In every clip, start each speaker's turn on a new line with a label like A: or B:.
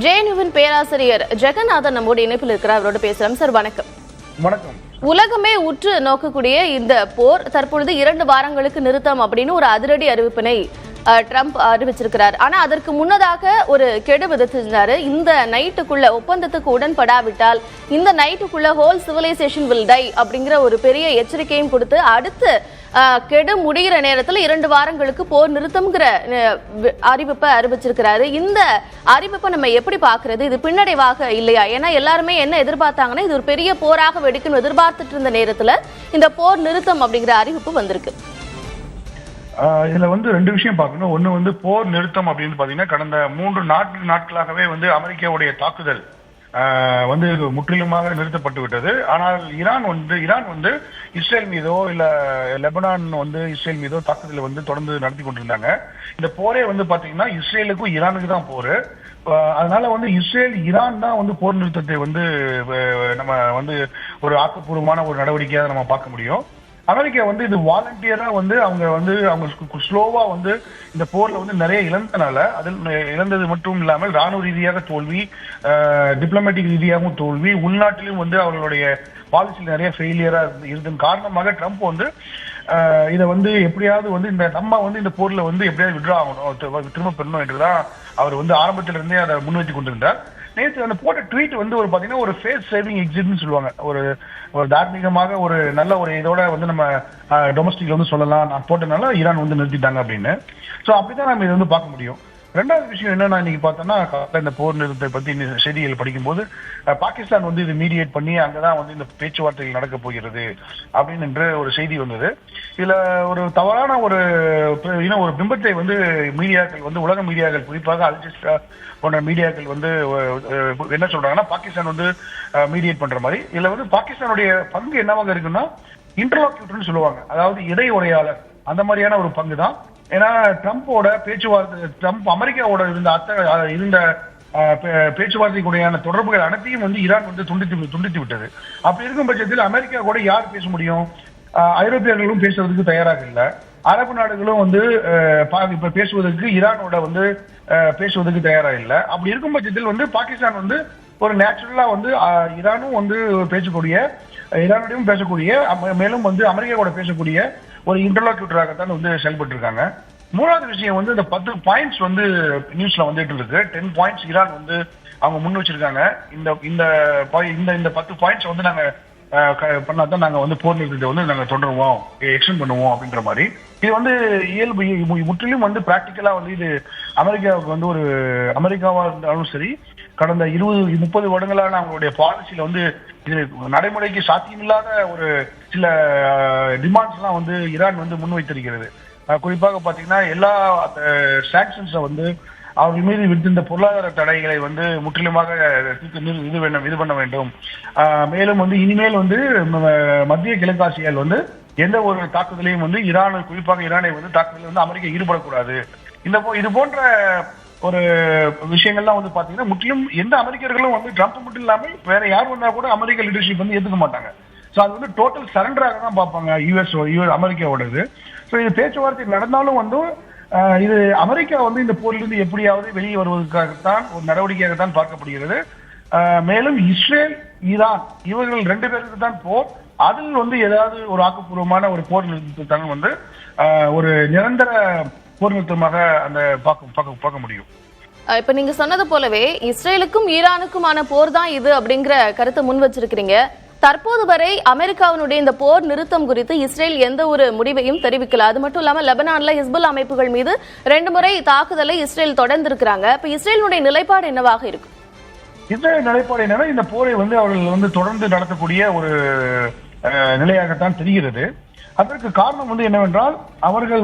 A: ஜேஎன்யூவின் பேராசிரியர் ஜெகநாதன் நம்மோடு இணைப்பில் இருக்கிறார். அவரோட பேசலாம். சார் வணக்கம்.
B: வணக்கம்.
A: உலகமே உற்று நோக்கக்கூடிய இந்த போர் தற்பொழுது 2 வாரங்களுக்கு நிறுத்தம் அப்படின்னு ஒரு அதிரடி அறிவிப்பினை ட்ரம்ப் அறிவிச்சிருக்கிறார். ஆனா அதற்கு முன்னதாக ஒரு கெடு விதிச்சிருந்தாரு. இந்த நைட்டுக்குள்ள ஒப்பந்தத்துக்கு உடன்படாவிட்டால் இந்த நைட்டுக்குள்ள ஹோல் சிவிலைசேஷன் வில் டை அப்படிங்கிற ஒரு பெரிய எச்சரிக்கையும் கொடுத்து அடுத்து கெடு முடிகிற நேரத்தில் 2 வாரங்களுக்கு போர் நிறுத்தம்ங்கிற அறிவிப்பை அறிவிச்சிருக்கிறாரு. இந்த அறிவிப்பை நம்ம எப்படி பாக்குறது? இது பின்னடைவாக இல்லையா? ஏன்னா எல்லாருமே என்ன எதிர்பார்த்தாங்கன்னா இது ஒரு பெரிய போராக வெடிக்கணும் எதிர்பார்த்துட்டு இருந்த நேரத்துல இந்த போர் நிறுத்தம் அப்படிங்கிற அறிவிப்பு வந்திருக்கு.
B: இதுல 2 விஷயம் பார்க்கணும். ஒண்ணு போர் நிறுத்தம் அப்படின்னு பாத்தீங்கன்னா கடந்த 3 நாட்களாகவே அமெரிக்காவுடைய தாக்குதல் முற்றிலுமாக நிறுத்தப்பட்டு விட்டது. ஆனால் ஈரான் இஸ்ரேல் மீதோ இல்ல லெபனான் இஸ்ரேல் மீதோ தாக்குதல் தொடர்ந்து நடத்தி கொண்டிருந்தாங்க. இந்த போரே பாத்தீங்கன்னா இஸ்ரேலுக்கும் ஈரானுக்கு தான் போரு. அதனால இஸ்ரேல் ஈரான் தான் போர் நிறுத்தத்தை நம்ம ஒரு ஆக்கப்பூர்வமான ஒரு நடவடிக்கையாக நம்ம பார்க்க முடியும். அமெரிக்கா இது வாலண்டியரா அவங்க ஸ்லோவா இந்த போர்ல நிறைய இழந்தனால அதில் இழந்தது மட்டும் இல்லாமல் ராணுவ ரீதியாக தோல்வி, டிப்ளமேட்டிக் ரீதியாகவும் தோல்வி, உள்நாட்டிலும் அவர்களுடைய பாலிசியில் நிறைய ஃபெயிலியரா இருந்ததன் காரணமாக ட்ரம்ப் இதை எப்படியாவது இந்த போர்ல எப்படியாவது விட்ரா ஆகணும், திரும்ப பெறணும் என்றுதான் அவர் ஆரம்பத்தில இருந்தே அதை முன்வைத்துக் கொண்டிருந்தார். நேற்று போட்ட ட்வீட் பாத்தீங்கன்னா ஒரு ஃபேஸ் சேவிங் எக்ஸிட்னு சொல்லுவாங்க. ஒரு தார்மீகமாக ஒரு நல்ல ஒரு இதோட நம்ம டொமஸ்டிக்ல சொல்லலாம், நான் போட்டனால ஈரான் நிறுத்திட்டாங்க அப்படின்னு. சோ அப்படிதான் நம்ம இதை பார்க்க முடியும். 2வது விஷயம் என்னன்னா, இன்னைக்கு பார்த்தோம்னா இந்த போர் நிறுத்தத்தை பத்தி செய்திகள் படிக்கும்போது பாகிஸ்தான் இது மீடியேட் பண்ணி அங்கதான் இந்த பேச்சுவார்த்தைகள் நடக்க போகிறது அப்படின்னு ஒரு செய்தி வந்தது. இதுல ஒரு தவறான ஒரு பிம்பத்தை மீடியாக்கள் உலக மீடியாக்கள் குறிப்பாக அல் ஜஸீரா போன்ற மீடியாக்கள் என்ன சொல்றாங்கன்னா பாகிஸ்தான் மீடியேட் பண்ற மாதிரி. இதுல பாகிஸ்தானுடைய பங்கு என்னவாக இருக்குன்னா இன்டர்லாக்யூட்டர்னு சொல்லுவாங்க, அதாவது இடை உரையாளர், அந்த மாதிரியான ஒரு பங்கு தான். ஏன்னா ட்ரம்போட பேச்சுவார்த்தை, ட்ரம்ப் அமெரிக்காவோட இருந்த பேச்சுவார்த்தைக்குடையான தொடர்புகள் அனைத்தையும் ஈரான் துண்டித்து விட்டது. அப்படி இருக்கும் பட்சத்தில் அமெரிக்கா கூட யார் பேச முடியும்? ஐரோப்பியர்களும் பேசுவதற்கு தயாராக இல்லை. அரபு நாடுகளும் இப்ப பேசுவதற்கு ஈரானோட பேசுவதற்கு தயாராக இல்லை. அப்படி இருக்கும் பட்சத்தில் பாகிஸ்தான் ஒரு நேச்சுரலா ஈரானும் ஈரானோடையும் பேசக்கூடிய, மேலும் அமெரிக்கா கூட பேசக்கூடிய ஒரு இன்டர்லாக்யூட்டராகத்தான் செயல்பட்டு இருக்காங்க. 3வது விஷயம் இந்த 10 பாயிண்ட்ஸ் நியூஸ்ல வந்துட்டு இருக்கு. 10 பாயிண்ட்ஸ் ஈரான் அவங்க முன் வச்சிருக்காங்க. இந்த 10 பாயிண்ட்ஸ் நாங்க பண்ணாதான் நாங்க போர் நிறுத்தத்தை நாங்க தொடருவோம், எக்ஸ்டெண்ட் பண்ணுவோம் அப்படின்ற மாதிரி. இது இயல்பு முற்றிலும் பிராக்டிக்கலா இது அமெரிக்காவுக்கு ஒரு அமெரிக்காவா இருந்தாலும் சரி, கடந்த 20-30 வருடங்களான அவங்களுடைய பாலிசியில இது நடைமுறைக்கு சாத்தியமில்லாத ஒரு சில டிமாண்ட்ஸ் எல்லாம் ஈரான் முன்வைத்திருக்கிறது. குறிப்பாக பாத்தீங்கன்னா எல்லா சாங்ஷன்ஸ அவர்கள் மீது விடுத்திருந்த பொருளாதார தடைகளை முற்றிலுமாக இது பண்ண வேண்டும். மேலும் இனிமேல் மத்திய கிழக்காசியால் எந்த ஒரு தாக்குதலையும் ஈரான், குறிப்பாக ஈரானை தாக்குதலில் அமெரிக்கா ஈடுபடக்கூடாது. இது போன்ற ஒரு விஷயங்கள்லாம் பாத்தீங்கன்னா முற்றிலும் எந்த அமெரிக்கர்களும் ட்ரம்ப் மட்டும் இல்லாமல் வேற யார் வந்தா கூட அமெரிக்க லீடர்ஷிப் ஏத்துக்க மாட்டாங்க. சோ அது டோட்டல் சரண்டராக தான் பார்ப்பாங்க அமெரிக்காவோடது. சோ இது பேச்சுவார்த்தை நடந்தாலும் இது அமெரிக்கா இந்த போரிலிருந்து எப்படியாவது வெளியே வருவதற்காகத்தான் ஒரு நடவடிக்கையாகத்தான் பார்க்கப்படுகிறது. மேலும் இஸ்ரேல், ஈரான் இவர்கள் 2 பேருக்கு தான் போர். அதில் ஏதாவது ஒரு ஆக்கப்பூர்வமான ஒரு போர் நிறுத்தத்தை ஒரு நிரந்தர போர் நிறுத்தமாக அந்த பார்க்க முடியும்.
A: இப்ப நீங்க சொன்னது போலவே இஸ்ரேலுக்கும் ஈரானுக்குமான போர் தான் இது அப்படிங்கிற கருத்தை முன் வச்சிருக்கிறீங்க. தற்போது வரை அமெரிக்காவினுடைய இந்த போர் நிறுத்தம் குறித்து இஸ்ரேல் எந்த ஒரு முடிவையும் தெரிவிக்கல. அது மட்டும் இல்லாம லெபனான்ல ஹிஸ்புல் அமைப்புகள் மீது 2 முறை தாக்குதலை இஸ்ரேல் தொடர்ந்து இருக்கிறாங்க. இப்ப இஸ்ரேலுடைய நிலைப்பாடு என்னவாக இருக்கு?
B: இஸ்ரேல் நிலைப்பாடு என்னன்னா, இந்த போரை அவர்கள் தொடர்ந்து நடத்தக்கூடிய ஒரு நிலையாகத்தான் தெரிகிறது. அதற்கு காரணம் என்னவென்றால், அவர்கள்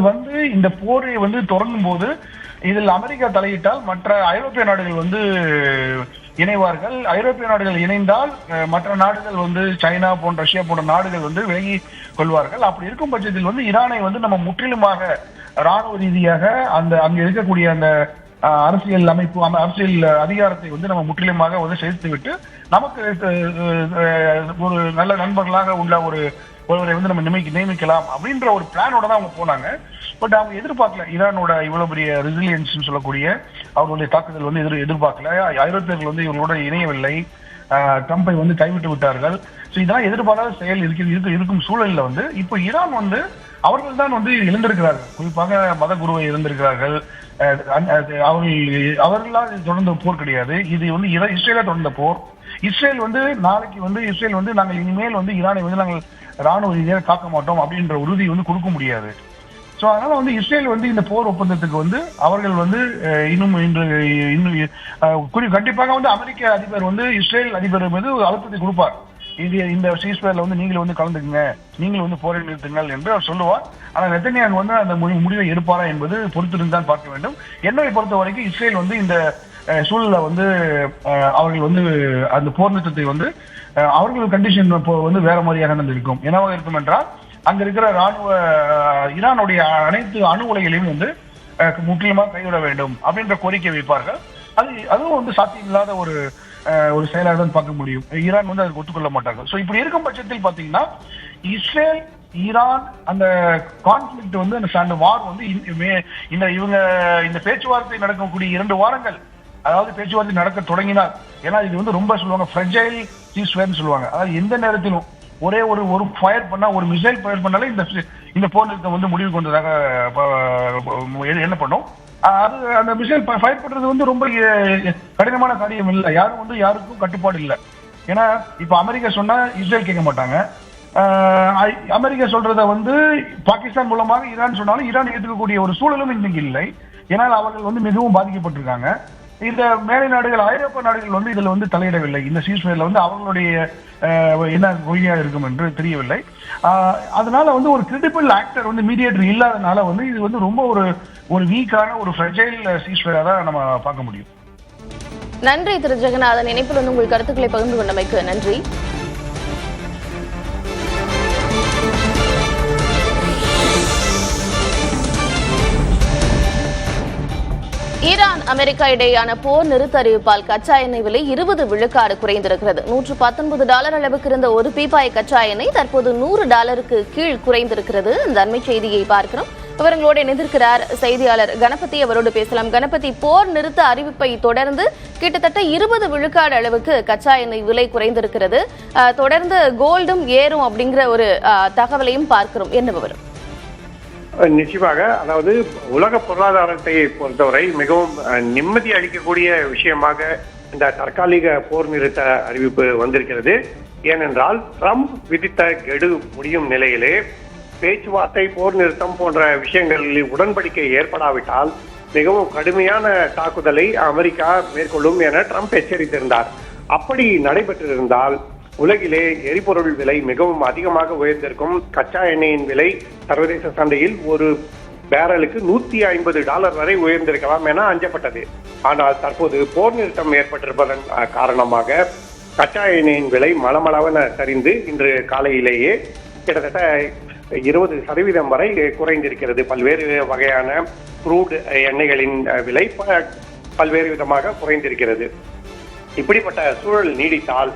B: இந்த போரை தொடங்கும் போது இதில் அமெரிக்கா தலையிட்டால் மற்ற ஐரோப்பிய நாடுகள் இணைவார்கள். ஐரோப்பிய நாடுகள் இணைந்தால் மற்ற நாடுகள் சைனா போன்ற ரஷ்யா போன்ற நாடுகள் விலகி கொள்வார்கள். அப்படி இருக்கும் பட்சத்தில் ஈரானை நம்ம முற்றிலுமாக ராணுவ ரீதியாக அங்க இருக்கக்கூடிய அந்த அரசியல் அமைப்பு அரசியல் அதிகாரத்தை வந்து நம்ம முற்றிலுமாக வந்து செலுத்தி விட்டு நமக்கு ஒரு நல்ல நண்பர்களாக உள்ள ஒருவரை வந்து நம்ம நியமிக்கலாம் அப்படின்ற ஒரு பிளானோட தான் அவங்க போனாங்க. பட் அவங்க எதிர்பார்க்கல ஈரானோட இவ்வளவு பெரிய ரெசிலியன்ஸ் சொல்லக்கூடிய அவர்களுடைய தாக்குதல் வந்து எதிர்பார்க்கல. ஐரோப்பியர்கள் வந்து இவர்களோட இணையவில்லை, ட்ரம்பை வந்து கைவிட்டு விட்டார்கள். ஸோ இதெல்லாம் எதிர்பாராத செயல் இருக்கும் சூழலில் வந்து இப்போ ஈரான் வந்து அவர்கள் தான் வந்து இழந்திருக்கிறார்கள். குறிப்பாக மத குருவை இழந்திருக்கிறார்கள். அவர்களால் தொடர்ந்த போர் கிடையாது, இது வந்து இஸ்ரேல தொடர்ந்த போர். இஸ்ரேல் வந்து நாளைக்கு வந்து இஸ்ரேல் வந்து நாங்கள் இனிமேல் வந்து ஈரானை வந்து நாங்கள் ராணுவ ரீதியாக தாக்க மாட்டோம் அப்படின்ற உறுதி வந்து கொடுக்க முடியாது. ஸோ அதனால வந்து இஸ்ரேல் வந்து இந்த போர் ஒப்பந்தத்துக்கு வந்து அவர்கள் வந்து கண்டிப்பாக வந்து அமெரிக்க அதிபர் வந்து இஸ்ரேல் அதிபர் மீது அழுத்தத்தை கொடுப்பார். இந்த சீஸ்பேர்ல வந்து நீங்களும் வந்து கலந்துக்குங்க, நீங்களும் வந்து போரை நிறுத்துங்கள் என்று அவர் சொல்லுவார். ஆனால் நெத்தன்யாகு வந்து அந்த முடிவை எடுப்பாரா என்பது பொறுத்திருந்தான் பார்க்க வேண்டும். என்னை பொறுத்த வரைக்கும் இஸ்ரேல் வந்து இந்த சூழல வந்து அவர்கள் வந்து அந்த போர் நிறுத்தத்தை வந்து அவர்கள் கண்டிஷன் வந்து வேற மாதிரியாக இருக்கும். என்னவாக இருக்கும் என்றால் அங்க இருக்கிற ஈரானுடைய அனைத்து அணு உலைகளையும் வந்து முற்றிலுமாக கைவிட வேண்டும் அப்படின்ற கோரிக்கை வைப்பார்கள். அதுவும் வந்து சாத்தியமில்லாத ஒரு செயலாக தான் பார்க்க முடியும். ஈரான் வந்து அதுக்கு ஒத்துக்கொள்ள மாட்டார்கள். ஸோ இப்படி இருக்கும் பட்சத்தில் பாத்தீங்கன்னா இஸ்ரேல் ஈரான் அந்த கான்ஃபிளிக்ட் வந்து அந்த வார் வந்து இந்த பேச்சுவார்த்தை நடக்கக்கூடிய 2 வாரங்கள், அதாவது பேச்சுவார்த்தை நடக்க தொடங்கினால், ஏன்னா இது வந்து ரொம்ப சொல்லுவாங்க ஃப்ரெஜைல் சீஸ்ஃபயர்னு சொல்லுவாங்க. அதாவது எந்த நேரத்திலும் ஒரே ஒரு ஃபயர் பண்ணா, ஒரு மிசைல் ஃபயர் பண்ணாலே இந்த போர் நிறுத்தம் வந்து முடிவு கொண்டதாக என்ன பண்ணும். அது அந்த மிசைல் ஃபயர் பண்றது வந்து ரொம்ப கடினமான காரியம் இல்லை. யாருக்கும் கட்டுப்பாடு இல்லை. ஏன்னா இப்ப அமெரிக்கா சொன்னா இஸ்ரேல் கேட்க மாட்டாங்க. அமெரிக்கா சொல்றத வந்து பாகிஸ்தான் மூலமாக ஈரான் சொன்னாலும் ஈரான் ஏற்றுக்கக்கூடிய ஒரு சூழலும் இன்னைக்கு இல்லை. ஏன்னால் அவர்கள் வந்து மிகவும் பாதிக்கப்பட்டிருக்காங்க. இந்த மேலை நாடுகள், ஐரோப்பிய நாடுகள் வந்து இதுல வந்து தலையிடவில்லை. இந்த சீஸ்ஃபயர்ல வந்து அவர்களுடைய என்ன கொள்கையா இருக்கும் என்று தெரியவில்லை. அதனால வந்து ஒரு கிரெடிபிள் ஆக்டர் வந்து மீடியேட்டர் இல்லாதனால வந்து இது வந்து ரொம்ப ஒரு வீக்கான ஒரு ஃப்ரெஜைல் சீஸ்ஃபயரா தான் நம்ம பார்க்க முடியும்.
A: நன்றி திரு ஜெகநாதன். இணைப்பில் வந்து உங்கள் கருத்துக்களை பகிர்ந்து கொண்டமைக்கு நன்றி. ஈரான் அமெரிக்கா இடையேயான போர் நிறுத்த அறிவிப்பால் கச்சா எண்ணெய் விலை 20 விழுக்காடு குறைந்திருக்கிறது. $119 அளவுக்கு இருந்த ஒரு பீப்பாய் கச்சா எண்ணெய் தற்போது $100 கீழ் குறைந்திருக்கிறது. இந்த அண்மை செய்தியை பார்க்கிறோம். விவரங்களோடு இணைந்திருக்கிறார் செய்தியாளர் கணபதி. அவரோடு பேசலாம். கணபதி, போர் நிறுத்த அறிவிப்பை தொடர்ந்து கிட்டத்தட்ட 20 விழுக்காடு அளவுக்கு கச்சா எண்ணெய் விலை குறைந்திருக்கிறது. தொடர்ந்து கோல்டும் ஏறும் அப்படிங்கிற ஒரு தகவலையும் பார்க்கிறோம். என்ன விவரம்?
C: நிச்சயமாக, அதாவது உலக பொருளாதாரத்தை பொறுத்தவரை மிகவும் நிம்மதி அளிக்கக்கூடிய விஷயமாக இந்த தற்காலிக போர் நிறுத்த அறிவிப்பு வந்திருக்கிறது. ஏனென்றால் ட்ரம்ப் விதித்த கெடு முடியும் நிலையிலே பேச்சுவார்த்தை, போர் நிறுத்தம் போன்ற விஷயங்களில் உடன்படிக்கை ஏற்படாவிட்டால் மிகவும் கடுமையான தாக்குதலை அமெரிக்கா மேற்கொள்ளும் என ட்ரம்ப் எச்சரித்திருந்தார். அப்படி நடைபெற்றிருந்தால் உலகிலே எரிபொருள் விலை மிகவும் அதிகமாக உயர்ந்திருக்கும். கச்சா எண்ணெயின் விலை சர்வதேச சந்தையில் ஒரு பேரலுக்கு $150 வரை உயர்ந்திருக்கலாம் என அஞ்சப்பட்டது. ஆனால் தற்போது போர் நிறுத்தம் ஏற்பட்டிருப்பதன் காரணமாக கச்சா எண்ணெயின் விலை மளமளவென சரிந்து இன்று காலையிலேயே கிட்டத்தட்ட 20% வரை குறைந்திருக்கிறது. பல்வேறு வகையான குரூட் எண்ணெய்களின் விலை பல்வேறு விதமாக குறைந்திருக்கிறது. இப்படிப்பட்ட சூழல் நீடித்தால்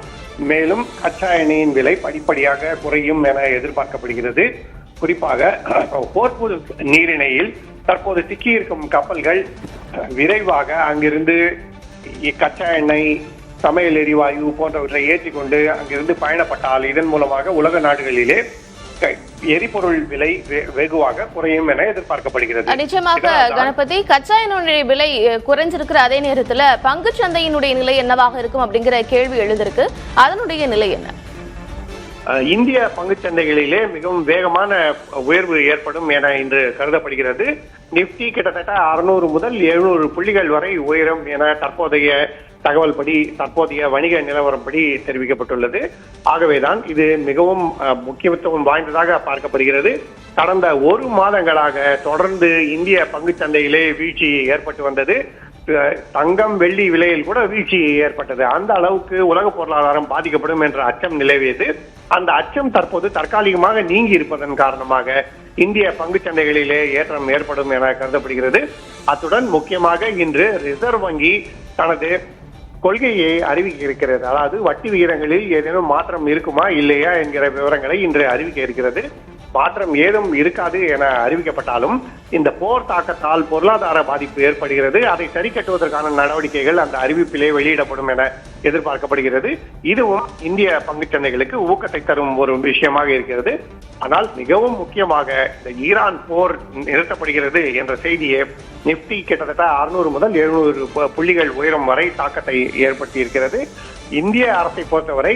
C: மேலும் கச்சா எண்ணெயின் விலை படிப்படியாக குறையும் என எதிர்பார்க்கப்படுகிறது. குறிப்பாக ஹோர்முஸ் நீரிணையில் தற்போது சிக்கியிருக்கும் கப்பல்கள் விரைவாக அங்கிருந்து கச்சா எண்ணெய், சமையல் எரிவாயு போன்றவற்றை ஏற்றிக்கொண்டு அங்கிருந்து பயணப்பட்டால் இதன் மூலமாக உலக நாடுகளிலே எரிபொருள் விலை வெகுவாக குறையும் என எதிர்பார்க்கப்படுகிறது.
A: நிச்சயமாக கணபதி, கச்சா எண்ணெய் விலை குறைஞ்சிருக்கிற அதே நேரத்தில் பங்கு சந்தையினுடைய நிலை என்னவாக இருக்கும் அப்படிங்கிற கேள்வி எழுதிருக்கு. அதனுடைய நிலை என்ன?
C: இந்திய பங்கு சந்தைகளிலே மிகவும் வேகமான உயர்வு ஏற்படும் என இன்று கருதப்படுகிறது. நிப்டி கிட்டத்தட்ட 600 முதல் 700 புள்ளிகள் வரை உயரும் என தற்போதைய தகவல் படி, தற்போதைய வணிக நிலவரப்படி தெரிவிக்கப்பட்டுள்ளது. ஆகவேதான் இது மிகவும் முக்கியத்துவம் வாய்ந்ததாக பார்க்கப்படுகிறது. கடந்த 1 மாதங்களாக தொடர்ந்து இந்திய பங்கு சந்தையிலே வீழ்ச்சி ஏற்பட்டு வந்தது. தங்கம், வெள்ளி விலையில் கூட வீழ்ச்சி ஏற்பட்டது. அந்த அளவுக்கு உலக பொருளாதாரம் பாதிக்கப்படும் என்ற அச்சம் நிலவியது. அந்த அச்சம் தற்போது தற்காலிகமாக நீங்கி இருப்பதன் காரணமாக இந்திய பங்கு சந்தைகளிலே ஏற்றம் ஏற்படும் என கருதப்படுகிறது. அத்துடன் முக்கியமாக இன்று ரிசர்வ் வங்கி தனது கொள்கையை அறிவிக்க இருக்கிறது. அதாவது வட்டி விகிதங்களில் ஏதேனும் மாற்றம் இருக்குமா இல்லையா என்கிற விவரங்களை இன்று அறிவிக்க இருக்கிறது. மாற்றம் ஏதும் இருக்காது என அறிவிக்கப்பட்டாலும் இந்த போர் தாக்கத்தால் பொருளாதார பாதிப்பு ஏற்படுகிறது. அதை சரி கட்டுவதற்கான நடவடிக்கைகள் அந்த அறிவிப்பிலே வெளியிடப்படும் என எதிர்பார்க்கப்படுகிறது. இதுவும் இந்திய பங்குச்சந்தைகளுக்கு ஊக்கத்தை தரும் ஒரு விஷயமாக இருக்கிறது. ஆனால் மிகவும் முக்கியமாக இந்த ஈரான் போர் நிறுத்தப்படுகிறது என்ற செய்தியை நிப்டி கிட்டத்தட்ட 600 முதல் 700 புள்ளிகள் உயரம் வரை தாக்கத்தை ஏற்படுத்தி இருக்கிறது. இந்திய அரசை பொறுத்தவரை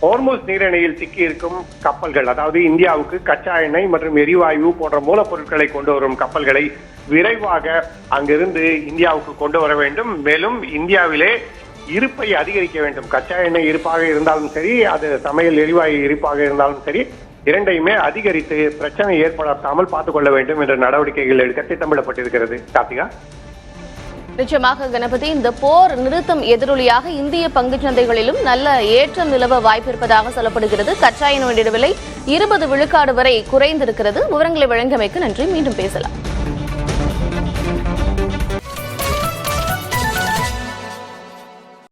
C: ஹோர்முஸ் நீரிணையில் சிக்கி இருக்கும் கப்பல்கள், அதாவது இந்தியாவுக்கு கச்சா எண்ணெய் மற்றும் எரிவாயு போன்ற மூலப்பொருட்களை கொண்டு வரும் கப்பல்களை விரைவாக அங்கிருந்து இந்தியாவுக்கு கொண்டு வர வேண்டும். மேலும் இந்தியாவிலே இருப்பை அதிகரிக்க வேண்டும். கச்சா எண்ணெய் இருப்பாக இருந்தாலும் சரி, அது சமையல் எரிவாயு இருப்பாக இருந்தாலும் சரி, இரண்டையுமே அதிகரித்து பிரச்சனை ஏற்படாமல் பார்த்துக் கொள்ள வேண்டும் என்ற நடவடிக்கைகள் எடுக்க திட்டமிடப்பட்டிருக்கிறது. கார்த்திகா.
A: நிச்சயமாக கணபதி, இந்த போர் நிறுத்தம் எதிரொலியாக இந்திய பங்குச்சந்தைகளிலும் நல்ல ஏற்றம் நிலவ வாய்ப்பு இருப்பதாக சொல்லப்படுகிறது. கச்சா எண்ணெய் விலை 20 விழுக்காடு வரை குறைந்திருக்கிறது. விவரங்களை வழங்கியமைக்கு நன்றி. மீண்டும் பேசலாம்.